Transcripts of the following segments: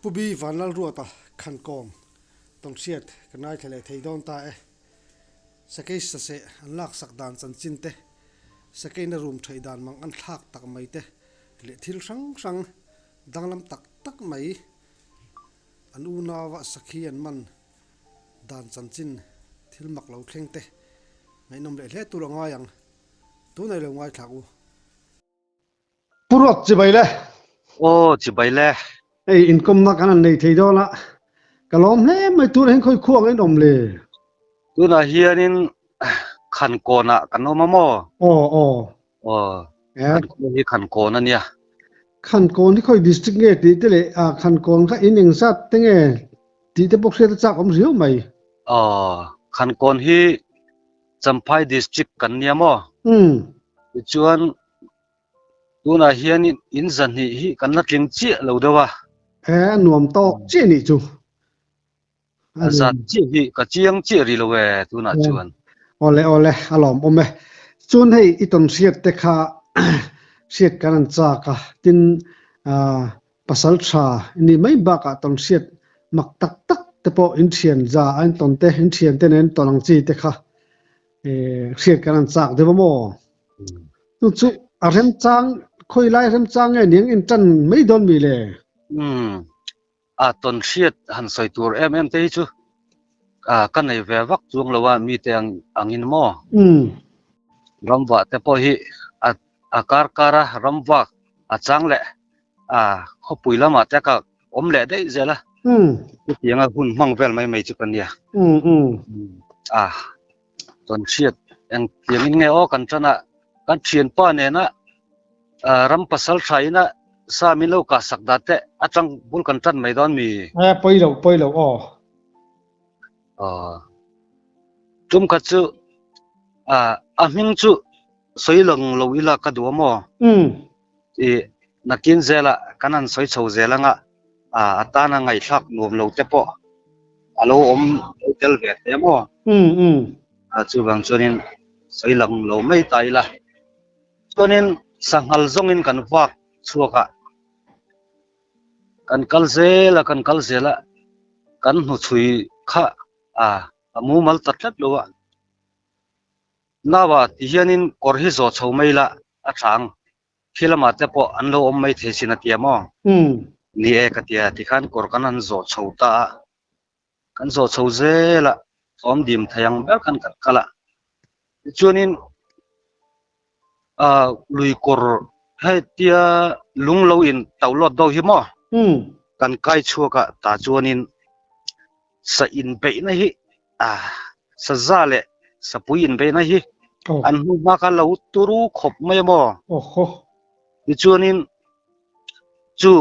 pubi vanal ruata khan kom tong siat kanai thale theidon ta e sakei sase anlak sakdan chanchin te sakei na room thaidan mang an thak tak mai te le thil sang sang danglam tak tak mai an una wa sakhi an man dan chanchin thil mak lo thleng te mai nom le hle turanga yang tu nei lo ngai thaku purot chi bai le chi bai le ei income na kan nei thei do la kalom hle mai tur hen khoi khuang en om le tu na hianin khan kona kan oma mo khan ko hi khan kona nia khan konที่khoi district nge ti te le a khan kon kha in ing sat te nge ti te bok se ta chak om riu mai khan kon hi Champhai district kan nia mo chuan tu na hianin in zan hi kan na tling chi lo dewa nuam tok chi ni chu zat chi hi ka chiang chi ri lo we tu na chuan ole alom ome chun hei iton siat te kha siat kan cha ka tin pasal tha ni mai ba ka ton siat mak tak tak te po in thian za an ton te in thian te nen tonang chi te kha siat kan chak de mo tu chu a rem chang khoi lai rem chang nge ning in chan mai don mi le ton siat han soi tur em te chu kan nei ve wak chung lowa mi te angin mo ramwa te po hi akar kara ramwa achang le khopui lama te ka om le dei zela tianga hun mang vel mai chu kan nia ton siat ang tiangin nge o kan chana kan thian pa ne na ram pasal thaina sa mi lo ka sakda te atang bul kan tan mai don mi poi lo tum ka chu aming chu soilang lo ila ka du mo nakin zela kanan soi chho zela nga atana ngai thak nom lo te po alo om hotel ve te mo chu bang chunin soilang lo mai tai la chunin sanghal zongin kan wak chuaka kan kalzela kan hu chui kha amu mal tatlat lowa nawa tihianin korhi zo chhomeila athang khilama te po anlo om mai thesina tiamo ni e katia tikhan kor kanan zo chhota kan zo chhozela om dim thayang bel kan kala chunin lui kor hetia lunglo in tawlot do hi mo kan kai chuaka ta chuanin sa in pe na hi sa zale sa puin pe na hi an hu ma ka lo turu khop mai mo ni chuanin chu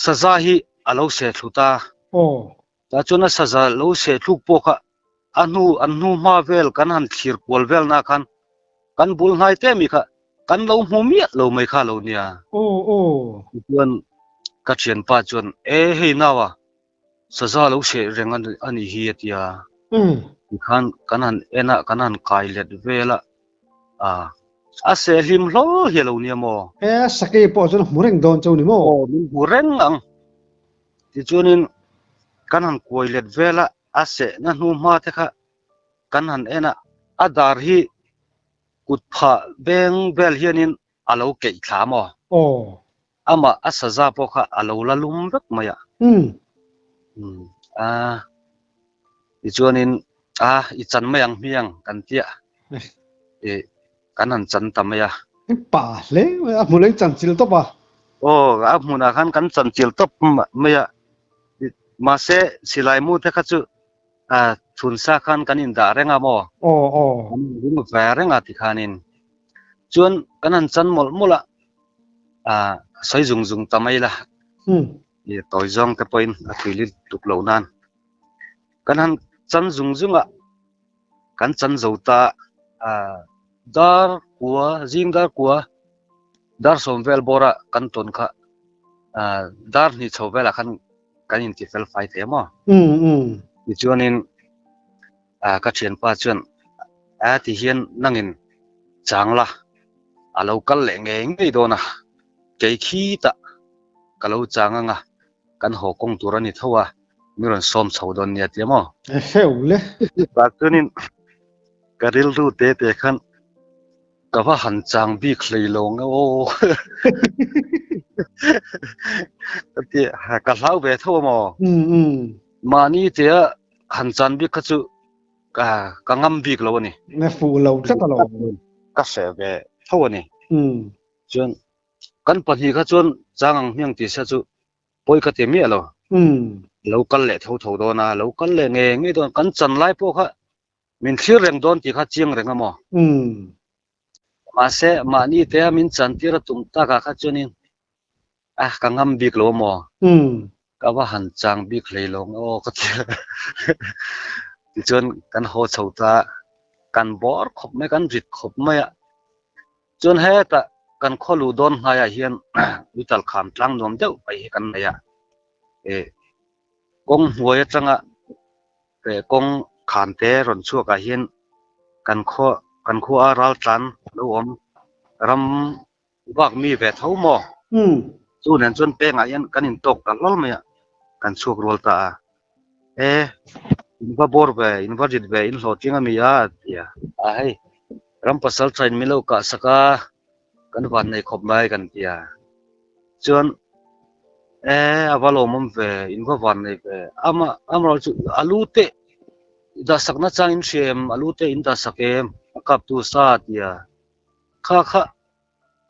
sa za hi alo se thuta ta chuna sa za lo se thuk po kha anhu ma vel kan han thir pol vel na kan bul ngai te mi kha kan lo mu mi lo mai kha lo nia chuan ka thian pa chuan hei nawa sa za lo se reng ani hi atia khan kanan ena kanan kai let vela ase lim lo helo nia mo sake po chun mureng don chau ni mo mureng ang ti chunin kanan koi let vela ase na nu ma te kha kanan ena adar hi kutpha beng vel hianin alo kei thla mo ama asaza po kha alo la lum vek maya ti chuanin i chan mayang miang kan tia kanan chan tamaya pa le muleng chan chil to pa muna kan chan chil top maya ma se silai mu te kha chu thun sa khan kanin da renga mo ring va renga ti khanin chuan kanan chan mol mula soi zung tamai la toy zong te point athuili tuklo nan kanan chan zunga kan chan zota dar kwa jingdar kwa dar somvel bora kan ton kha dar ni chowela khan kanin ti fel fai te mo ni chuanin ka thian pa chuan ti hian nangin changla alo kal le nge ngei dona ke khi ta kalau changa nga กันโหกงตุรนี่เท่าว่ามีรอนซ้อมเฉาดอนเนี่ยเตียมอเซลเลย ปากตัวนี้กะริลรูเตเตคันก็ว่าหันจางบีเคยลงโอ้ที่หากะเล่าไปเท่ามอมานี่เตียหันจานบีกจุกะงำบีกแล้วนี่นะฟูเราสักตลอดกะเสไปเท่านี่จนกันปะทีก็จนจางเมียงติซะจุปอยกะเตมีแล้วเรากันแหละเท่าๆโดนะเรากันแหละเงโดนกันจันไล่พวกฮะมินชื่อเรื่องโดนที่เขาเจียงเรื่องอะมอมาเสมานี่เตะมินจันที่ระตุมตากะเขาจนินกังงำบิกโลมอก็ว่าหันจางบิกเลยลงโอ้ก็เถอะจนกันโหเฉาตากันบอร์ขบไม่กันริดขบไม่อะจนเฮตะกันข้อลูดอนหายเฮียนวิตัลคำตั้งนวมเจ้าไปกันเลยอะกงหัวจังอะกงขานเตะรอนชั่วกะเฮียนกันข้ออารัลตันแล้วรำวักมีเวทเท่ามอจู่นั้นจนเป้งอายันกันอินตกตลอดไหมอะกันชั่วกรัวตาอินว่าบอร์เบอินว่าจิตเบอินโหดจริงอะมีอะเดียรำภาษาไทยไม่เล่ากะสักกันวันในขบไม่กันเดียจนอาวาลอมเวอินว่าวันในเวอามาเราจุอาลูเตดาสักนัดจางอินเชมอาลูเตอินดาสักเอมกับตัวซาเดียข้า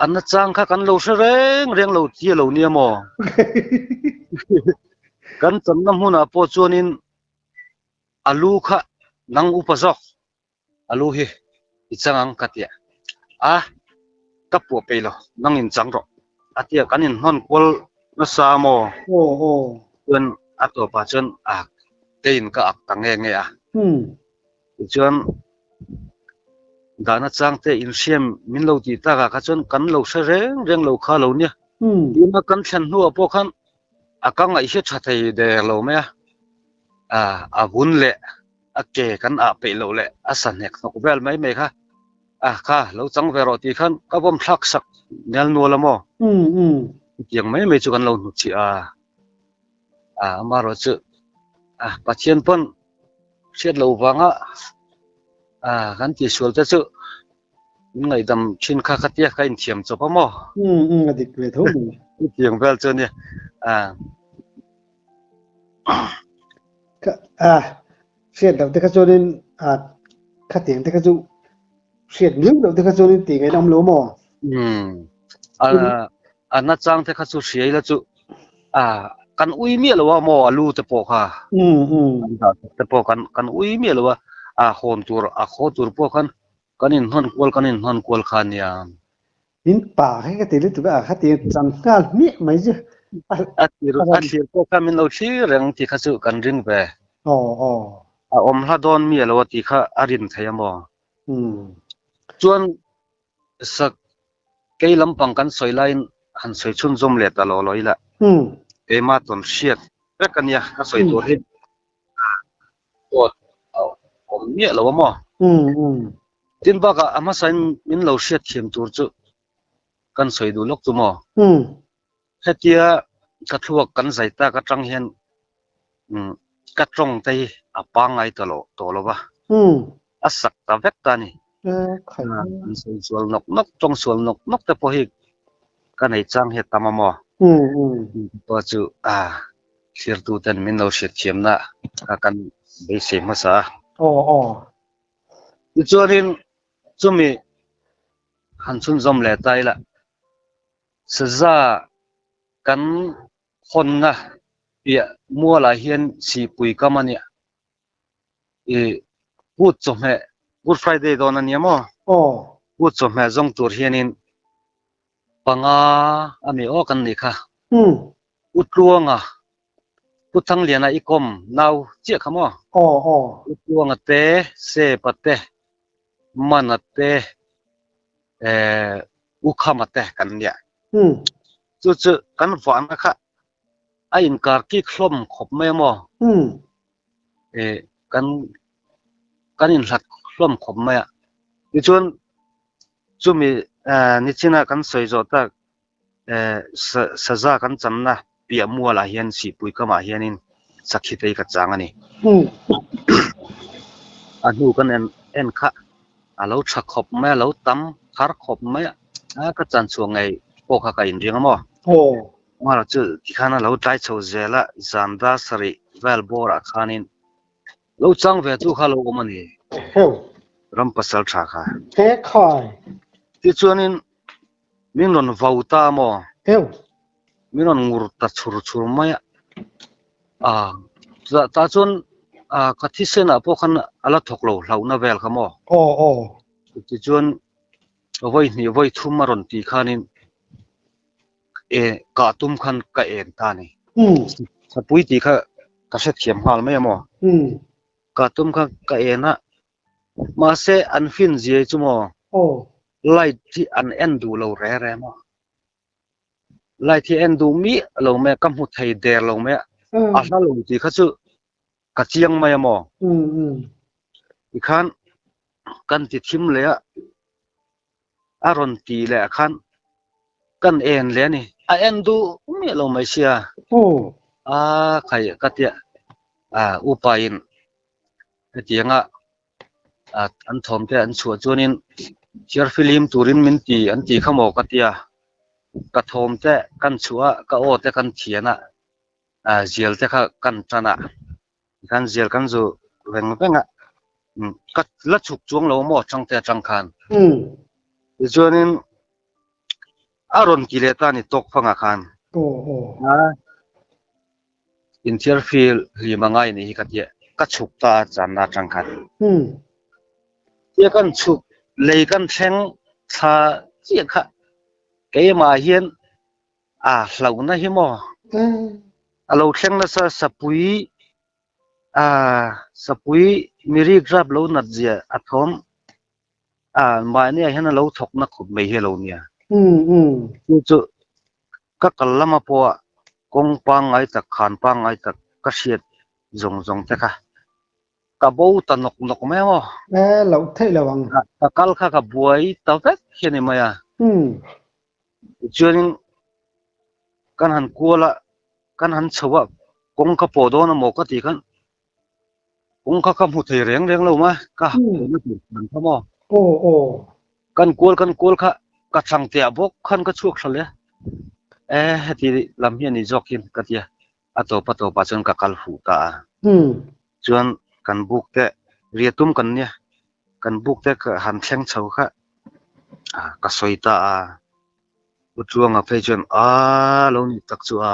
อันนัดจางข้ากันเราเร่งเราเที่ยวเราเนี่ยมอกันจำนำหัวหน้าปอจวนินอาลูข้านังอุปสรรคอาลูเฮอิจังกัดเดียกับปัวไปแล้วนังอินจังรออาเตียกันอินฮอนกวลนัสามอจนอัตโตปะจนเตียนก็อักตังเงอะจนดานัดจางเตอินเชียมมินเราตีตากะจนกันเราเร่งเราข้าเราเนี่ยดีมากันฉันหัวพวกขันกังไอเชี่ยชัดให้เดเราไหมบุญเละเกกันไปเราเละสันเหกนกเบลไม่ค่ะค่ะเราจังเวรอตีขันก็บ่มทักสักเนลนัวละมั้งยังไม่จุกันเราหนุชีมาเราจะปัจเจียนปนเชื่อเราฟังกันที่ส่วนจะจุไงดำชินข้าขัดยาใครเทียมจบป่ะมั้งอดีตเลยทุ่มยังเวลจนเนี่ยเสียดเราแต่ก็จนขัดเตียงแต่ก็จุเสียดนิ้วเราแต่ก็จนตีไงน้ำรู้มั้งนัดจังแต่ก็จุเสียแล้วจุกันอุ้ยเมียหรือว่าหมอลูจะปอกค่ะจะปอกกันอุ้ยเมียหรือว่าโคนตัวโคตัวพวกกันอินฮอนกวลขันยามอินป่าให้กันตีเลยตัวขัดตีจังงานมีไหมจ๊ะที่พวกกันมันเราชื่อเรื่องที่เขาจุกันริงไปอมละดอนเมียหรือว่าที่เขาอารินไทยมั้งจวนสักเกี่ยลำปังกันสวยไลน์หันสวยชุนจมเล็ดตลอดเลยละมาตอนเชียดเรื่องกันเนี่ยก็สวยตัวเห็นตัวผมเนี่ยหรือว่ามั้งจินบ้ากอามาใส่มินเราเชียดเทียมตัวจุกันสวยดูลูกตัวมั้งเฮตียกัดลวกกันใส่ตากระจังเห็นกัดตรงใจปังไงตลอดตัวละวะสักตาเวกตานี่ส่วนนกตรงส่วนนกแต่พอเห็นกันไอจังเห็ดตามมั้งตัวจุเชียร์ตัวเต็นมินเราเชียดเทียมนะกันไปเสียมาซะจวนนี้จุมีหันชุนจอมเล่ตายละสซากันคนนะมัวหลายเฮียนสีปุยก็มันเนี่ยพูดจบแม่พูดไฟเดย์ตอนนั้นเนี่ยมั้งพูดจบแม่จงตัวเฮียนินปังมีอกันนี่ค่ะอุดลวงพูดทั้งเรียนอีกคมนาวเจ้าขมั้งอุดลวงเตะเสปเตะมันเตะอุคามเตะกันเนี่ยจุดกันฝันนะคะไอ้อินการกี่คล่อมขบไม่มั้งกันอินสักคล่อมขบไม่จุมีนิชินากันสวยจอดสซากันจำนะ เปียมัวละเฮียนสิปุยก็มาเฮียนินสักคิดได้กับจางอันนี้อันนู้กันเอ็นค่ะเราชักขบแม่เราตั้มคาร์ขบแม่ก็จันช่วงไงพวกเขาก็ยินดีกันมั้งว่าเราจะที่ข้างนั้นเราได้โชว์เจละจันดาสริเวลบอร์ข้านินเราจังเวทุกข้าเราก็มันนี่รำพัสดุชาค่ะแค่ขายที่ชวนนินมีนนวาวตามอมีนนงูรตัดชุรไม่ตาชวนกัที่เส้นพวกขันอะไรถกเราหน้าเวลขโมที่ชวนไว้ทุ่มมารอนตีข้านินกาตุ้มขันกะเอ็นตานี่สปุยตีข้ากระเซ็ดเขียมหาลไม่มอกาตุ้มขันกะเอ็นนะมาเสอันฟินเจียจุมอไล่ที่อันเอ็นดูเราแร่มอไล่ที่เอ็นดูมีเราแม่กำหุไทยเดรเราแม่อาซาลงตีข้าจุกะเจียงไม่มออีกขันกันติดทิมเลยอารอนตีเลยขันกันเอ็นเลยนี่เอ็นดูมีเราไม่เชียใครก็เตียอุปายนเตียงอันทอมเตอันชัวจวนินเชียร์ฟิลิมตูรินมินตีอันตีขโมกเตียกระทอมเตกันชัวก็โอเตกันเทียนะเจียลเตกันจันะกันเจียลกันจูเวงเวงก็ละฉุกจวงเราหมดจังเตจังคันจวนินอารอนกิเลตานี่ตกฟังอาคารอินเทอร์ฟิลฮีมังไงนี่ก็เตียก็ฉุกตาจันนาจังคันเจ้ากันฉุกเลยกันแทงชาเจ้าค่ะเกี่ยมาเฮียนเหล่านั้นหิมอเราแทงนั่นสปุยมีรีกรับเราหนัดเจียอัฐมมาเนี่ยเห็นเราถกนักขุดไม่เฮเราเนี่ยจู่ก็กลับมาพัวกงปังไอ้ตะขานปังไอ้ตะกระเสียดจงแต่ค่ะกับบูตะนกแม่วะเราเท่ระวังตะกัลค่ะกับบวยตะเวกเห็นไหมจนกันหันกัวละกันหันชาวกงกับปอดอนหมอกตีกันกงกับหุเทียงเราไหมก็ไม่ถูกมันพ่อหมอกันกัวค่ะกัดสังเตียบกขันก็ชุกเลยที่ลำเฮียนี่จอกินกัดยาตัวปัจจุบันกับกัลฟูตาจวนกันบุกแต่เรียตุ้มกันเนี่ยกันบุกแต่ก็หันแข้งเฉาค่ะก็สวยตาอุจวงไปจนลงนี่ตักจัว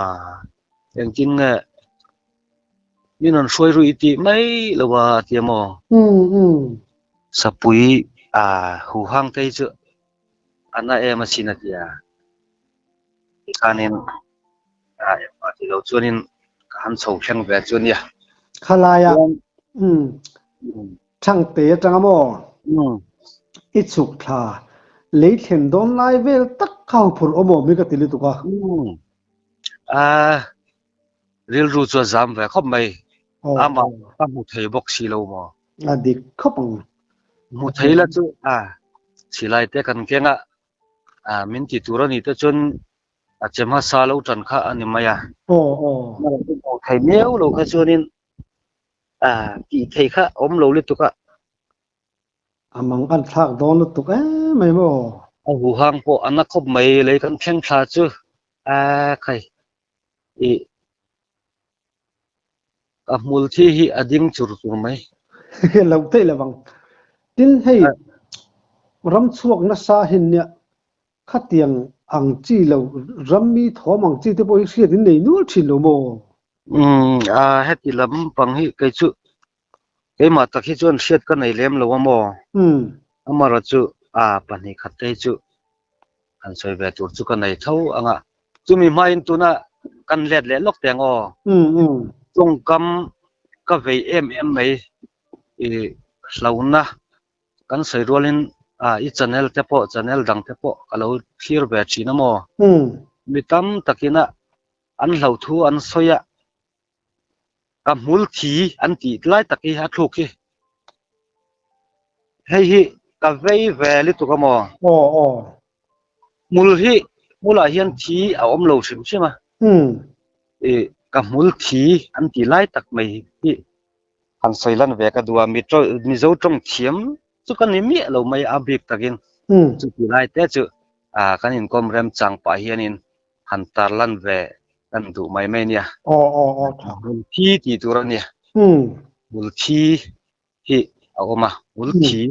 อย่างจริงนี่นั่นช่วยรู้อีทีไม่หรือว่าเทียมสปุยหูห้างเตยจุอันนั้นมาสินะเดียการนี้ที่เราชวนินหันโฉบแข่งแบบชวนเนี่ยขลายช่างเตะจังมออิสุกทาเลยเห็นโดนไล่เวลตักเข้าผลอมมีกติลิตุกะเรียนรู้ตัวจำแบบเขาไม่มาตั้งมุทัยบอกสิเรามาดิเขาปังมุทัยละจุสิไลเตกันเก่งมินติตัวนี้แต่จนจะมาซาเราจันข้าอันนี้มามุทัยเนี้ยเราก็ชวนินกี่ไทยค่ะเราลิตุกะมังกันทักโดนลิตุกไม่บ่หูหางพออันนั้นเขาไม่เลยกันแข่งพลาดจูใครมูลที่อดิ้งจุดตัวไหมเราเตะระวังดินให้รำช่วงนักสาหินเนี่ยขัดยังอังจีเรารำมีถอมังจีที่พออีกเสียดินในนู้นชิลโมเฮ็ดที่ลำปังให้ไกจุไกมาตะคิจวนเสียดกันในเลี้ยมเราว่าโมมาเราจุปันให้ขัดได้จุอันสวยแบบจุดจุกันในเท่าจุมีมาอินตัวน่ะกันเล็ดเล็ดล็อกแตงจงกำก็เวไหมเรานะกันใส่รัวลินอีจันเนลเทปจันเนลดังเทปเราเขียนแบบชีนโมมีตั้มตะกี้น่ะอันเราทูอันสวยกับมูลทีอันตีไล่ตะกี้ฮัทลูกเฮ้ยกับเวลิตุกโมมูลอาเฮียนทีเอาอมเราใช่ไหม ka mul thi an ti lai tak mai hi han soilan ve ka duwa mi zo trong thiam chu kan ni mi lo mai abik takin chu ti lai te chu kan in kom rem chang pa hianin han tarlan ve kan du mai mai nia mul thi ti turania mul thi hi awma mul thi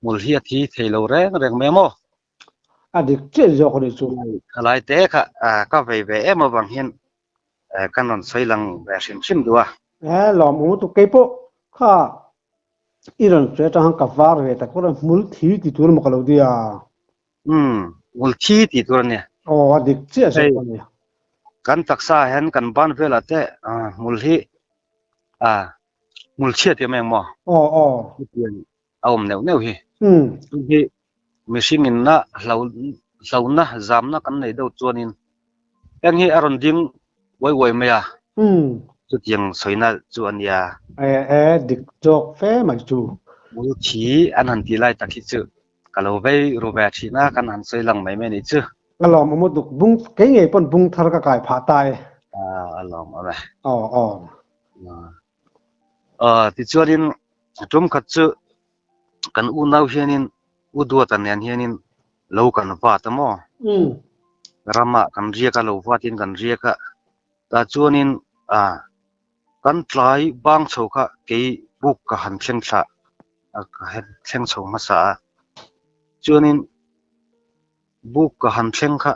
mul hi thi theilo reng memo adik che jo ko ni chu khalai te kha ka ve em awang hian kan non soilang ve sim duwa lom mu tu ke po kha iran se ta han ka var ve ta ko mul thi ti tur ma kalo dia mul thi ti turania adik che jo ko ni kan taksa hen kan ban vela te mul hi mul chiat ya meng mo awm neu hi hi mishing in na hlauna zamna kan nei do chuanin eng hi aron ding woi maya chu tiang soina chuan ya dik jok fe mai chu mul thi an han ti lai takhi chu kalo vei roba thina kan han soilang mai me ni chu alom mu duk bung ke nge pon bung thar ka kai pha tai alom ave ti chuanin tum khat chu kan u nau hianin u duat an hianin lo kan va ta mo rama kan ria ka lo vatin kan ria ka ta chuanin kan tlai bang chhoka ke buk ka han thleng tha ka het thleng chho ma sa chuanin buk ka han thleng kha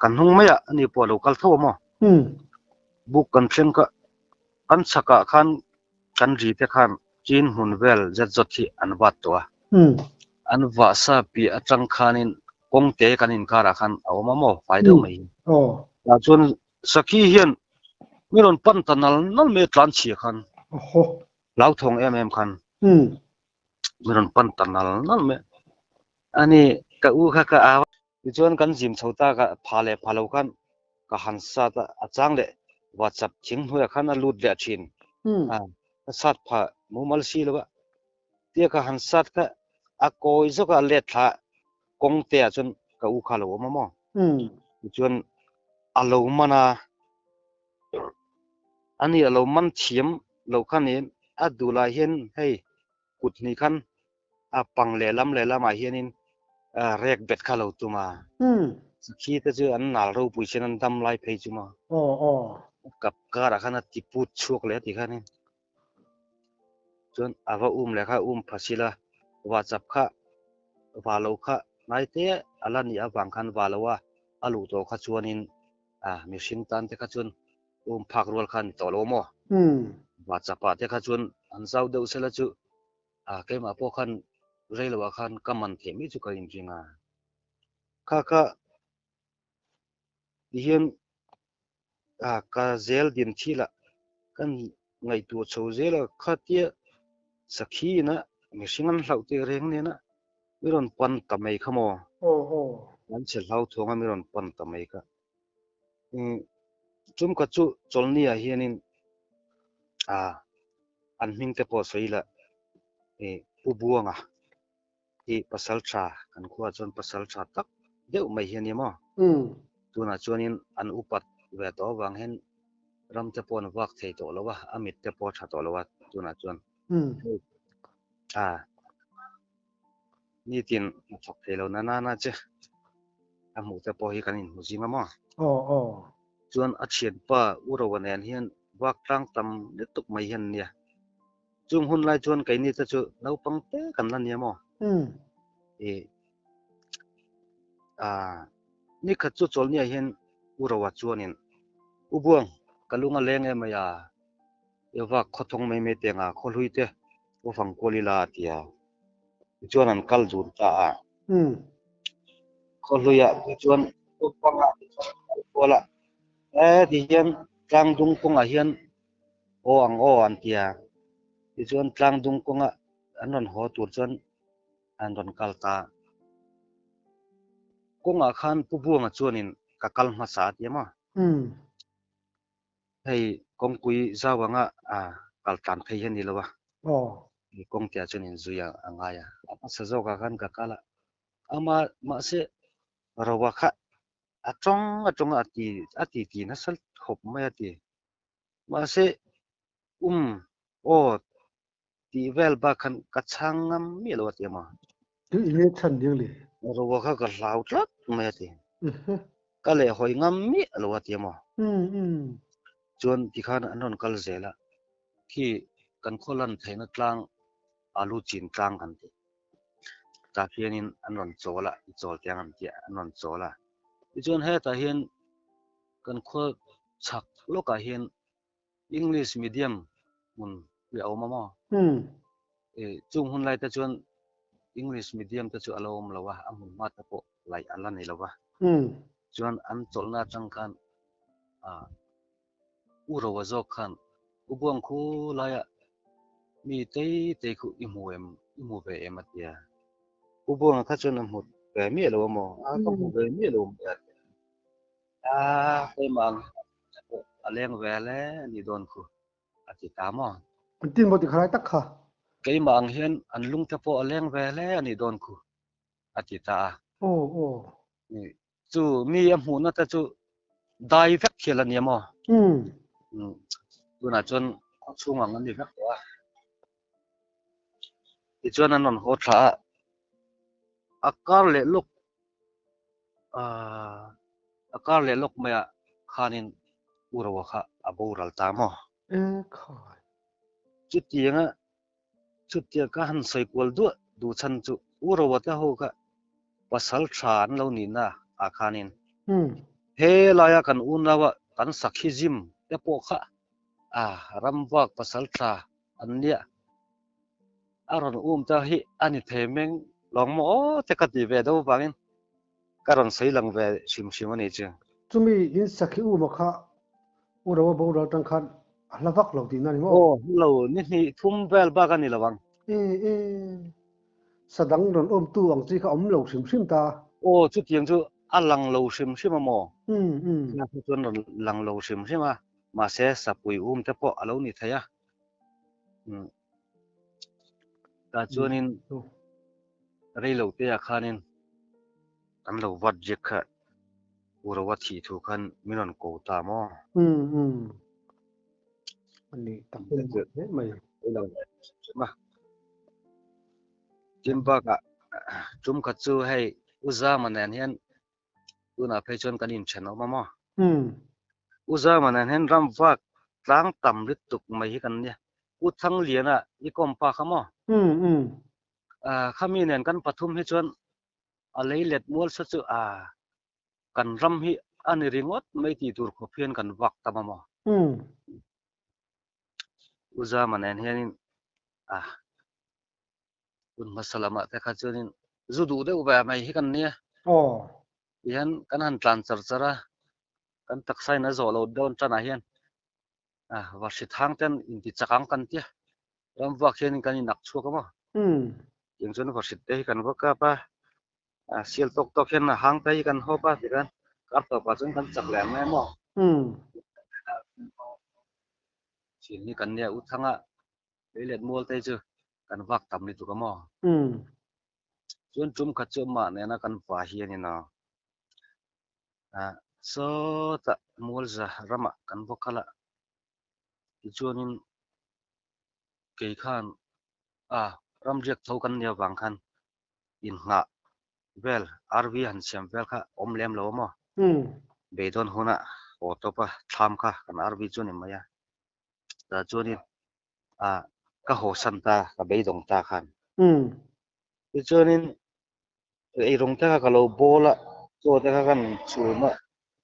kan hung maya ani po lo kal tho mo buk kan thleng ka kan chaka khan kan ri te khan chin hun vel zat zot hi an wat to an va sa pi atang khanin kong te kanin kara khan awma mo faida mai ta chun sakhi hian miron pan tanal nal me tlan chi khan lau thong em khan miron pan tanal nal me ani ka u kha ka awa chuan kan jim chhota ka phalo khan ka hansa ta achang le whatsapp thing hnuya khan a lut le thin sat pha mumal si lowa tia ka hansat ka a koi zo ka le tha kong te chun ka u kha lo ma mo chuan alo mana ani alo man thiam lo khanin adula hian hei kutni khan a pang le lam a hianin rek bet kha lo tuma khi ta chu an nal ro pui chen an dam lai phei chuma kap ka ra khana ti put chuk le ti khanin chuan awa le kha phasila whatsapp kha walo kha naite alani awang khan walowa alu to kha chuanin machine tan te kha chun phak rol khan to lo mo whatsapp te kha chun an zau deu sela chu kema po khan reilawa khan kaman themi chu ka in jinga kha hian ka zel din thila kan ngai tu chho zela khatia sakhi na mishingan hlaute reng ne na miron pan tamai khamo an chel hlau thonga miron pan tamai ka chum ka chu cholni a hianin an hming te po soila ubuanga pasal tha kan khuwa chon pasal tha tak deuh mai hian yemo tuna chuanin an upat ve to wang hen ram te pon wak thei to lowa amit te po tha to lowa tuna chuan ni tin thok thelo na che amu te po hi kanin mujinga mo chuan a thian pa urawan en hian wak tang tam le tuk mai hian nia chung hun lai chuan kai ni ta chu lo pang te kan lan nia mo ni kha chu chol nia hian urawa chuanin ubuang kalunga lenge maya ewa khothong mai me tenga kholhui te o phang kolila tia chuan an kal jun ta kholuya chuan upanga kola ti hian tlang dung konga hian o an tia chuan tlang dung konga anon ho tur chuan an ron kalta konga khan pubuanga chuanin kakal ma sa tiama hei kongpui zawanga kaltan phei hian nilowa kong tia chuanin zuya angaya sazoka khan kakala ama ma se rawa kha atong ati na sal khop mai ati มาเสโอ้ตีเวลบาคันกะชังงามมีโลติมา tu ile chan ding le โรวะคะกะลาวตลัดแม่ติกะเลหอยงามมีโลติมาจวนที่ข้าอันนั้นกัลเซละที่กันคนลันไทยนักลางอาลูจีนกลางกันติตาเพียนินอันนั้นโซละโซเตียงอันที่อันนั้นโซละจวนเฮตาเห็นกันคนชักโลกาเห็น English medium มันเรียกมาม่จุงหุ่นไล่แต่จวน English medium แต่จวนอารมณ์ละวะอามุนมาตะโปไล่อันละนี่ละวะจวนอันโจลนาจังกันอุรวะจอกขันอุบวงคูลายมีเตคุอิมูเบเอมาเตียอุบวงถ้าจนหมดเบมีแล้วมั้งก็หมดเบมีแล้วไปมังอะไรงเวลนี่โดนคูอธิตามมันตินบ่ติใครตักค่ะไปมังเห็นอันลุงตะโปอะไรงเวลนี่โดนคูอธิตาโอ้นี่จูมีอำหูนะแต่จูได้เฟกเขียนเนี่ยมั้งดูน่ะจนช่วงนั้นนี่ครับว่าที่จวนนั้นนนโหดละอากาศเลลุกอากาศเลลุกมาขานินอุรวะค่ะอบูรัลตามค่ะจุดที่ยังจุดที่ก็หันใส่กวลด้วยดูฉันจุอุรวะเท่ากับภาษาชาญเรานี่นะอาขานินเฮลายกันอุณาวะกันสักฮิจิมเตปโค่ะรำวักภาษาชาอันเนี้ยอารมณ์จะฮิอันนี้เทมงลองมอแต่ก็ดีเวดาวบางการันใส่ลังเวชิมมันนี่จ้ะจุมีอินสักอุมาค่ะอุรวะบูราตังคันละวักเหล่าดีนั่นมั้งโอ้เรานี่ทุ่มเวลบ้ากันนี่ละวังสดังรอนตัวอังจีเขาเหล่าชิมตาโอ้จุดยังจุอันลังเหล่าชิมมาหมอนะจนลังเหล่าชิมมาเสสับปุยแต่พอเหล่านี่เทียแต่จวนนินเรื่องเหล่าเตียขานินอันเหล่าวัดเจค่ะอุรวัตถีทุกขันมินันโกตามออันนี้ตั้งเป็นไหมมาจิมบากะจุมขัดจูให้อุซามันเห็นอุณาเพชรกันอินเชนอมาอุซามันเห็นรำวักกลางต่ำลึกตุกไม่กันเนี่ยอุทั้งเลียนะอีกอมปากขโมข้ามีเนี่ยกันปฐุมให้จวนอะไรเล็ดมัวสัจจุกันรำฮิอันนี้ริงอดไม่ตีตัวขบเพียนกันวักตามมาอุซามันเห็นคุณมาสลามะแต่ข้าจวนจูดูเดอุบะไม่ฮิกันเนี่ยยันกันหันตรันจระกันตักไซน่ะโจเราโดนจันอายันว่าสิทางเต้นอินติจักกันเตี้ยรำวักเห็นกันนักชัวก็มั้งยังจนว่าสิเตะกันว่าก็ป่ะเสียลตกเห็นหางไปกันหัวป่ะสิกันกับต่อไปจนกันจักแหลมแม่มั้งสินี่กันเนี่ยอุทังเล็ดมัวเตยเจอกันวักทำนี่ตัวก็มั้งจนจุ่มขัดจุ่มมาเนี่ยนะกันฝ่าเฮียนี่นะso ta mulza rama kan vokala chuanin ke khan ram rek tho kan nia wang khan in nga vel rv han siam vel kha omlem lo mo beidon huna otopa tham kha kan rv chuni maya ta chuanin ka ho san ta ka beidong ta khan chuanin ei rong ta ka lo bola cho ta kan chuma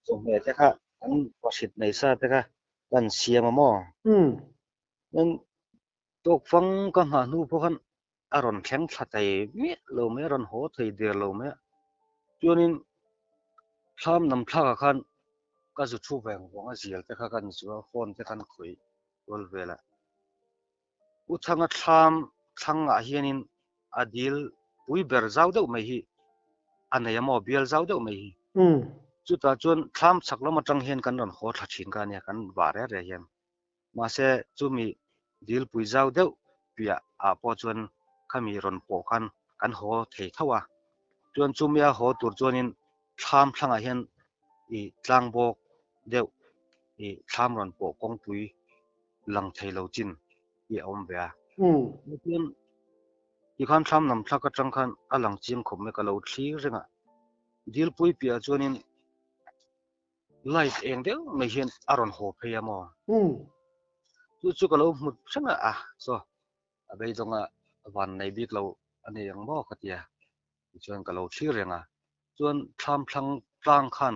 so me te kha an wasit nei sa te kha kan siam mo nan tok fang ka nga nu pho khan aron thleng thatai mi lo me ron ho thei de lo me chuanin tham nam thla khan ka zu thu veng wanga zial te kha kan chu phone te kan khui wal vela u thanga thanga hianin adil pui ber zau deuh mai hi anei amo bial zau deuh mai hi chu ta chuan thlam chaklo ma tang hian kan ron ho thla thin ka nia kan ware re hian ma se chu mi dil pui zau deuh pia po chuan khami ron po khan kan ho thei thawa chuan chu mi a ho tur chuanin thlam thlanga hian i tlang bok deuh i thlam ron po kong pui lang thei lo chin i om ve a เพื่อน อีคันทำนำทักกจังคันอลังจิมขมเมกะเราทีเรงะดีลปุยเปียจวนินไลฟ์เองเดียวไม่เห็นอารอนโฮเพียมอจู่ๆก็เราหมดช่างอ่ะโซไปตรงวันในบิ๊กเราอันนี้ยังบอกกันเดียจวนก็เราทีเรงะจวนทำพลังพลังคัน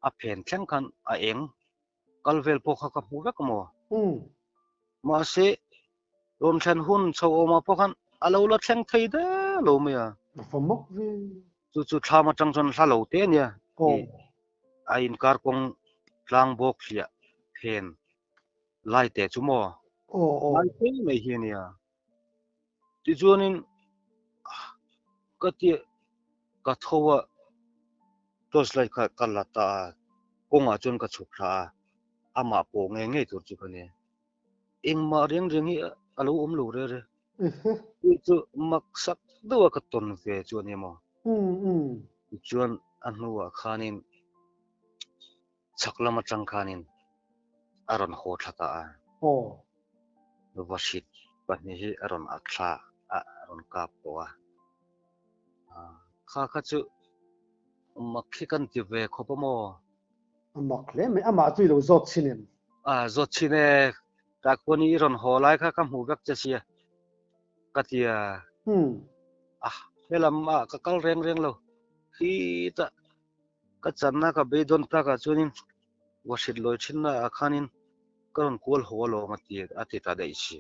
อเพนแข่งคันเองกัลเวลพวกเขากับผู้เวกมอมาเสรวมฉันหุ่นโชว์มาพวกกันเราละแข่งไทยเด้อโลเมีย famok vi จู่ๆทำมาจังจนสลาวเตเนี่ย อินการกงกลางบอกเสียเพนไล่แต่ชั่วโมงไล่เต็มไม่เห็นเนี่ยที่จวนนินก็ที่ก็ทัวตัวสไลด์กันละตากงอาจนก็ฉุกระอามาโปงเงี้ยตัวจุกันเนี่ยเองมาเรียงนี้อาลูรู้เรื่อยที่จู่มักสักตัวก็ต้นเวจวนเนี่ยมั้งจวนอันหัวขานินชักละมาจังขานินอารอนโหดละตาวัชิตปัจจุบันอารอนอัคราอารอนกาปัวข้าก็จะมักคิดกันที่เวคบมอมักเลยไม่มาจุยเราจดชินินจดชินเองจากคนนี้รอนโหไล่ข้าคำหูกักจะเสียกัที่เวลามาก็กลเร่งเราที่จะก็จันนะก็ไปโดนตากจวนนินวัชิตลอยชินนะขานินก็รอนกวลหัวโลมาที่อาทิตย์ได้สิ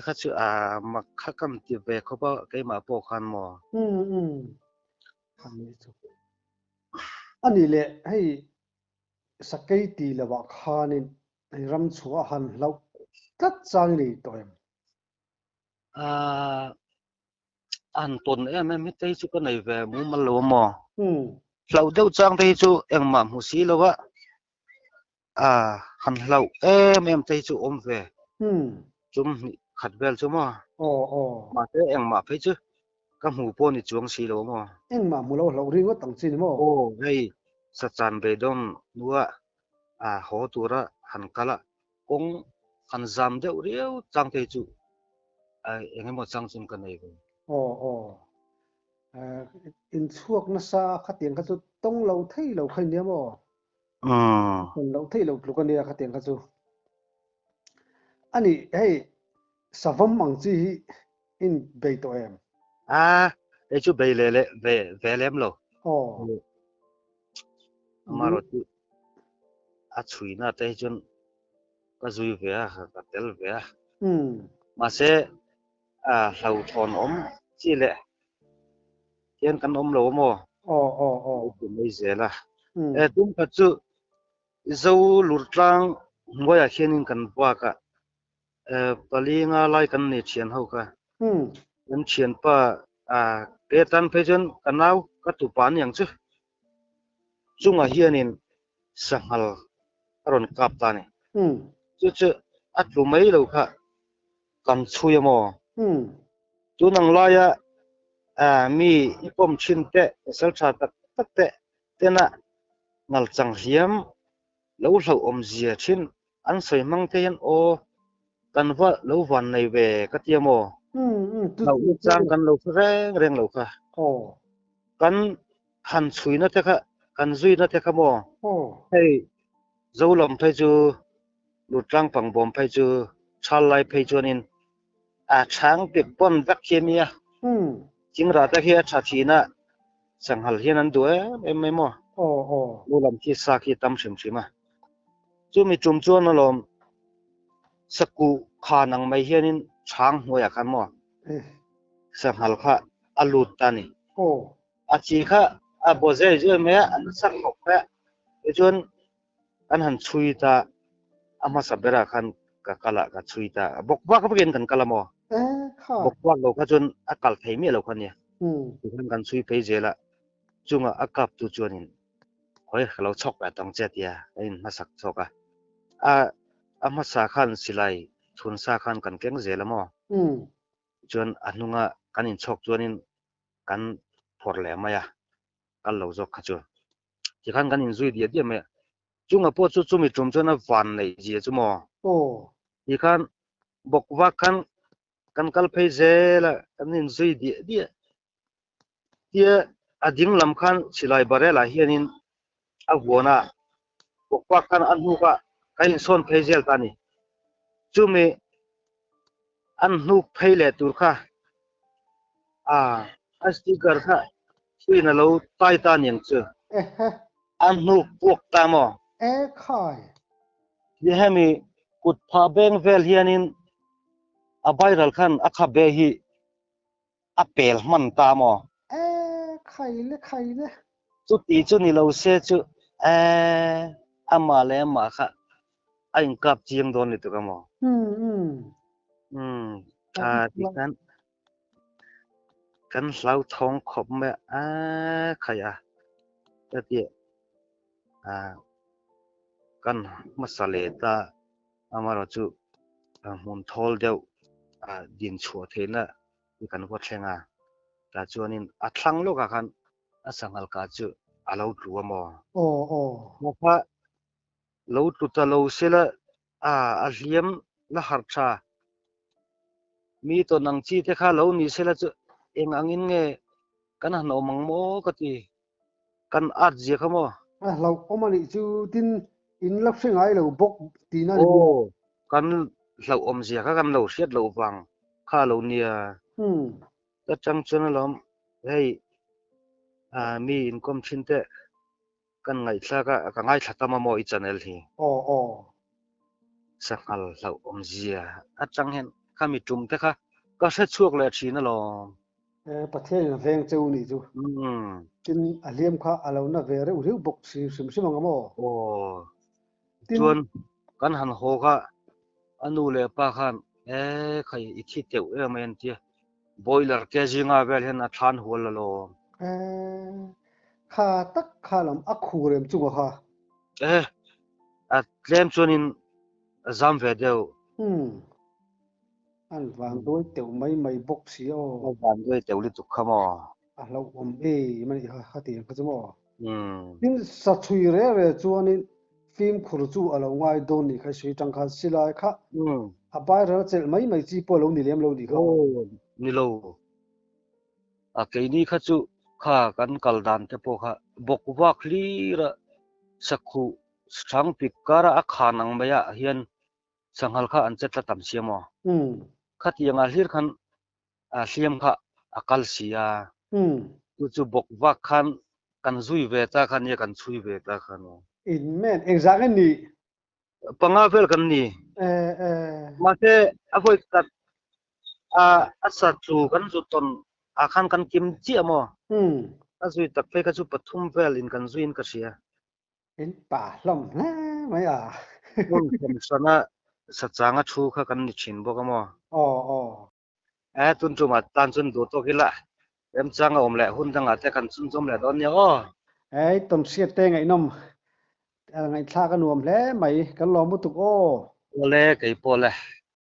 ข้าจะมักข้าคำที่เวคบก็มาปกขันมออันนี้แหละให้สกายตีละว่าขานินให้รำชัวหันเราตัดจางนี่ตัวเองอันต้นไม่ได้จุกันในเวมุมันลัวมอเราเดาจังได้จุเอ็งมามุสีแล้วว่าหันเราไม่ได้จุอมเวจุ่มขัดเวลจุมอมาเอ็งมาไปจุก็หูปนิจวงสีแล้วมอเอ็งมามุเราเรียกว่าตั้งสินมอให้สัจจันเบดอนนัวหัวตัวละหันกะละกงหันจำเดียวเรียวจังได้จุเอ็งให้หมดจังจุนกันในเวอินช่วงนั้นซาขัดเตียงกันจุต้องเราไทยเราใครเนี่ยมอคนเราไทยเราลูกกันเนี่ยขัดเตียงกันจุอันนี้ให้สาวมังจีอินเบย์ตัวเองไอ้จุเบย์เล่เบย์เล่มโลมารถช่วยน่าแต่จนก็จุยเวียก็เตลเวียมาเสเราทอนจีเล่เทียนกันโลโมไม่เสียละตุ้มก็จุจะลุดร่างหัวอยากเขียนกันว่าก็ปลีงอะไรกันเนี่ยเชียนเขาก็ยันเชียนป้าเกตันเพจนกันเอาก็ตุปานอย่างจุจุงเฮียนินสังหารรอนกับตานี่จุอัดรู้ไหมเราค่ะกันช่วยมั้งจุนังลายมีปมชินเตะสัลชาตักเตะเตนะนัลจังเฮียมแล้วเราเสียชินอันสวยมังเทียนกันว่าเราวันในเวก็เทียมเราจ้างกันเราแรงเราค่ะกันหันช่วยนะเถอะค่ะกันช่วยนะเถอะค่ะให้เราลำไปจูหลุดร่างฝังบอมไปจูชาลไลไปจูนินช้างเก็บป้นวัคเคมีจริงราตะเฮียชาชีนะสังหารเฮียนั้นด้วยไม่มั่วเราลำที่สักที่ตั้มชิมมาจูมีจุ่มจวนนั่นลมสักกูขานังไม่เฮียนินช้างหัวอยากกันมั่วสังหารค่ะอลุดตานี่จีค่ะบ่เจอเมื่ออันสักหกแปะจนอันหันช่วยตาอามาสับเบราคันกับกะละกับช่วยตาบอกว่าเขาเป็นกันกะละมอบอกว่าเราก็จนอากาศไทยมีเราคนเนี่ยทุกคนกันช่วยไปเจละจุงอากาศตัวจวนนี่เฮ้ยเราชกแบบต้องเจ็ดยาไอ้มาสักชกอามาสักขันสิไลทุนสักขันกันเก่งเจละมอจนอันนู้งกันอินชกจวนนี่กันพอแหลมมากันเราจกขจรที่ขันกันอินช่วยเดียดไหมจุงพอจุมีจุ่มจนวันเลยเจี๋ยจุมอ โอ้ อีคันบอกว่ากันกัลเพเจละกันนินซุยเดียเดียอดิ่งลำคันสิไลบาร์เรละเฮียนินอาหัวน่ะบอกว่ากันอันนูกะกันส่วนเพเจลตานี่จูเมอันนูเพเลตุรค่ะอัสติกร์ค่ะช่วยนั่นเราใต้ตาเนียงเจอ เอ๊ะ อันนูพวกตามอ เอ๊ะค่าย ยี่ห้อมีกุดพาเบงเวลเฮียนินอาบายรัลคันอาคาเบฮีอาเปลมันตามอ เอ๊ะใครเลย จุดอีจุดนี้เราเสียจุอามาเลมาค่ะไอ้กับจียงโดนนี่ตัวกันมออืมที่กันเราท้องขบแม่ใครแต่เดี๋ยวกันมาสเลตาอามาเราจุมุนทอลเดียวดินชัวเทนะที่กันวัดเชงแต่จวนนี้ทั้งโลกกันสังหารกาจุเราตัวมอโอ้เพราะเราตุตเราเสละเลียมละหัดชามีตัวนังจีเทข้าเรานี่เสละจุเองอังอินเงกันหันอมังโมกติกันอาจจะขโมเราเอามานี่จูตินอินลับเสียงไอ้เราบกตีนั่นกันเราอมเสียกันเราเสียดเราฟังข้าเราเนี่ยก็จังจนเราให้มีอินคอมชินเตกันไงซะก็ไงสัตมาโมอีจันเอลทีสักalเราอมเสียจังเห็นข้ามีจุ่มแต่ค่ะก็เสียช่วงเลยชีนั่นหรอประเทศแรงเจ้านี่จูกินเลียมข้าเราน่ะเวรอุริบกสิมังกะโมจวนกันหันโหค่ะอนุเลปะคันใครอีกที่เตียวแม่นเตียบอยเลอร์แกจิงาเวลเห็นทานหัวละโลข้าตักข้าลำอักคูเรมจุงค่ะเล่มจวนินจำเวเดียวอันวางด้วยเตียวไม่บกเสียววางด้วยเตียวลิตุขมอเรามันข้าตีนเขาจะมอนี่สัตว์ชุยเร่จวนนี้ฟิล์มขุดจู่เราง่ายโดนนี่ใครช่วยจังคันสิลายค่ะบายเราเจอไม่จีบเรานี่เลี้ยมเราดีก็นี่เราแค่นี้ข้าจู่ข้ากันกัลดันเทปค่ะบกว่าคลีระสักคู่สังปิกการะขานังไม่ยะเฮียนสังหารข้าอันเจ็ดละตั้มเสียมอข้าที่ยังอาลีร์ขันเสียมข้ากัลเสียจู่บกว่าขันกันซุยเวตาขันยังกันซุยเวตาขันอินแม่นเอ็กซ์กันนี่ปังอาเวลกันนี่มาเถอะพวกกัดสัตว์จูกันจุดตนขันกันกิมเจียมอซุยตักไปกันจุปฐุมเวลินกันซุยนกันเสียอินป่าลมนะไม่คนสนะสัจจางชูข้ากันนิชินบอกมั้งตุนจุมาตันจุนดูตัวกิละจังอมแหละหุ่นจังแต่กันจุนจมแหละตอนนี้ต้นเสียเต้งไอ้นมไงท่ากันนวมแล้วไหมกันลองมุตุกโอเล่ไก่โปเลย